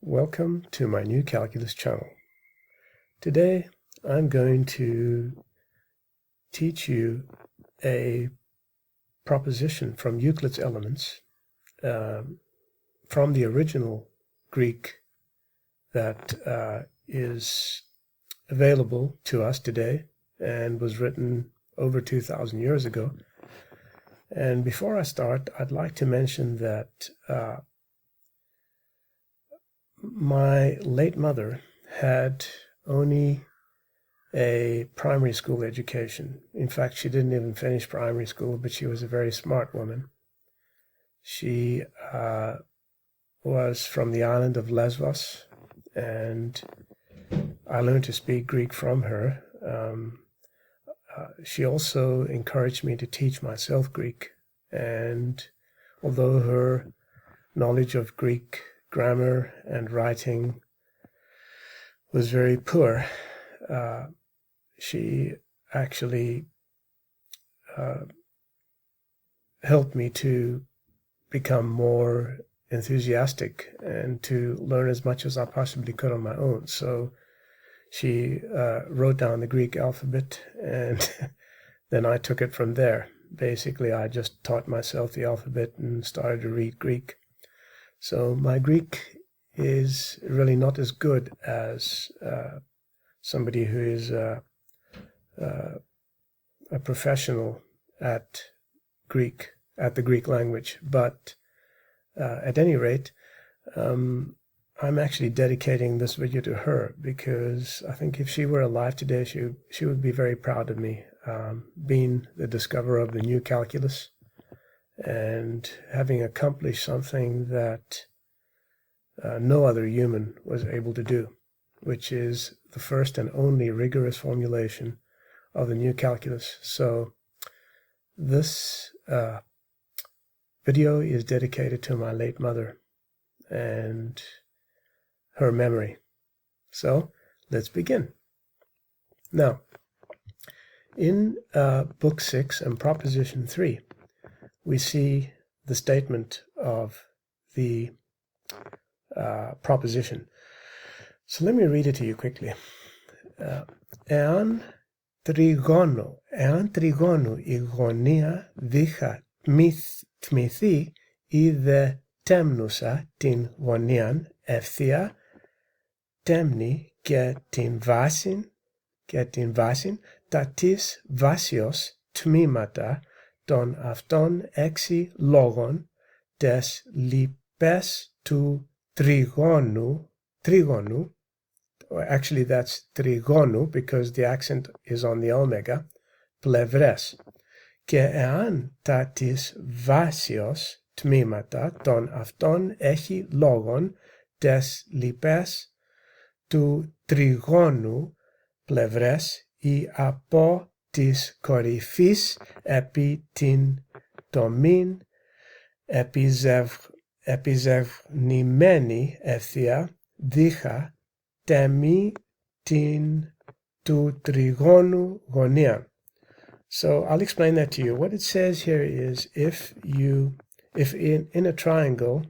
Welcome to my new calculus channel. Today I'm going to teach you a proposition from Euclid's Elements from the original Greek that is available to us today and was written over 2,000 years ago. And before I start, I'd like to mention that my late mother had only a primary school education. In fact, she didn't even finish primary school, but she was a very smart woman. She was from the island of Lesbos, and I learned to speak Greek from her. She also encouraged me to teach myself Greek, and although her knowledge of Greek grammar and writing was very poor, she actually helped me to become more enthusiastic and to learn as much as I possibly could on my own. So she wrote down the Greek alphabet, and then I took it from there. Basically, I just taught myself the alphabet and started to read Greek. So my Greek is really not as good as somebody who is a professional at the Greek language. But at any rate, I'm actually dedicating this video to her, because I think if she were alive today, she would be very proud of me, being the discoverer of the new calculus and having accomplished something that no other human was able to do, which is the first and only rigorous formulation of the new calculus. So this video is dedicated to my late mother and her memory. So let's begin. Now, in Book 6 and Proposition 3, we see the statement of the proposition. So let me read it to you quickly. Εάν τριγώνου η γωνία δίχα τμηθεί ή δε τέμνουσα την γωνίαν ευθεία, τέμνει και την βάσιν τα της βάσιος τμήματα των αυτών 6 λόγων τες λιπές του τριγώνου, actually that's τριγώνου because the accent is on the omega, πλευρές. Και εάν τα της βάσιος τμήματα των αυτών έχει λόγων τες λιπές του τριγώνου πλευρές ή από της κορυφής επί την τομήν επιζευνημένη ευθεία δίχα τέμι την του τριγώνου γωνία. So I'll explain that to you. What it says here is if in a triangle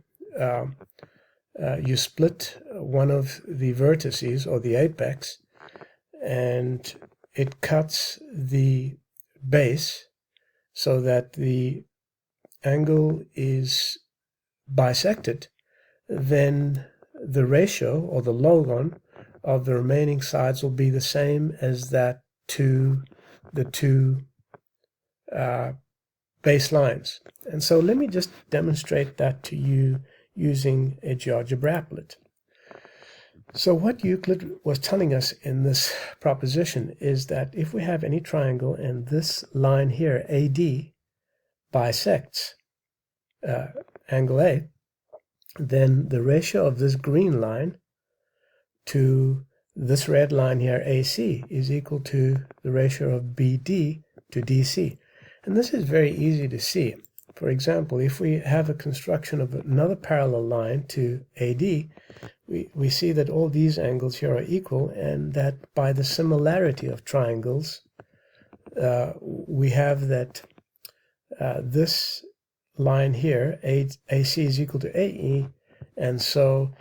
you split one of the vertices or the apex and it cuts the base so that the angle is bisected, then the ratio or the logon of the remaining sides will be the same as that to the two baselines. And so let me just demonstrate that to you using a GeoGebra applet. So what Euclid was telling us in this proposition is that if we have any triangle and this line here, AD, bisects angle A, then the ratio of this green line to this red line here, AC, is equal to the ratio of BD to DC. And this is very easy to see. For example, if we have a construction of another parallel line to AD, we see that all these angles here are equal, and that by the similarity of triangles, we have that this line here, AC is equal to AE, and so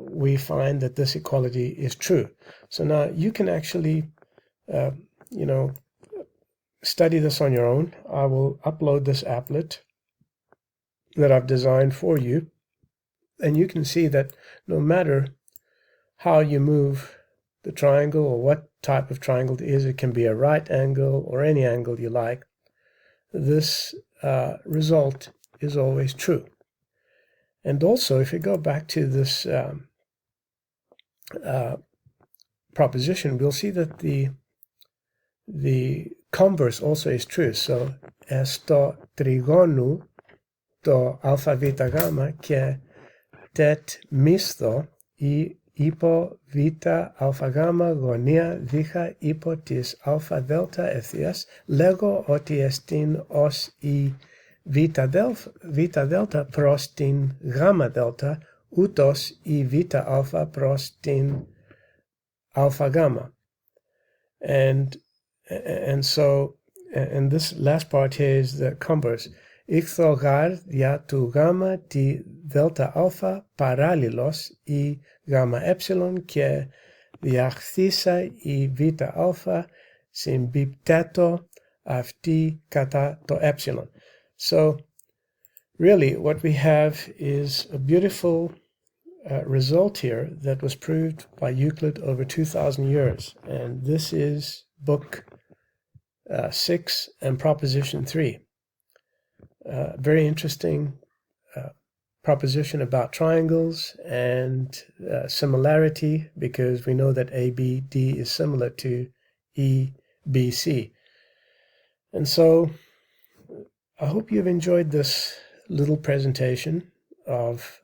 we find that this equality is true. So now you can actually, study this on your own. I will upload this applet that I've designed for you, and you can see that no matter how you move the triangle or what type of triangle it is, it can be a right angle or any angle you like, this result is always true. And also, if you go back to this proposition, we'll see that the converse also is true. So, esto trigonu to alpha vita gamma και tet μισθο ή υπό β αλφα γάμμα γωνία δίχα υπό της αλφα δέλτα ευθείας, λέγω ότι εστίν ως η β δέλτα προς την γάμμα δέλτα, ούτως η β αλφα προς την alpha gamma. And so, and this last part here is the converse. Ichthor γαρ δια του γάμμα τη δέλτα αλφα παράλληλος η γάμμα έψιλον και διαχθήσα η β αλφα συμπιπτέτω αυτή κατά το έψιλον. So, really, what we have is a beautiful result here that was proved by Euclid over 2,000 years. And this is book 6 and proposition 3. Very interesting proposition about triangles and similarity, because we know that ABD is similar to EBC. And so I hope you've enjoyed this little presentation of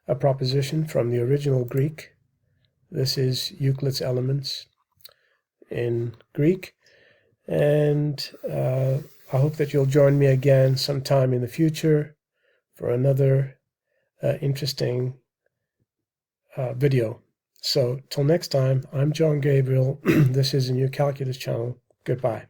a proposition from the original Greek. This is Euclid's Elements in Greek, and I hope that you'll join me again sometime in the future for another interesting video. So till next time, I'm John Gabriel. This is a new Calculus channel. Goodbye.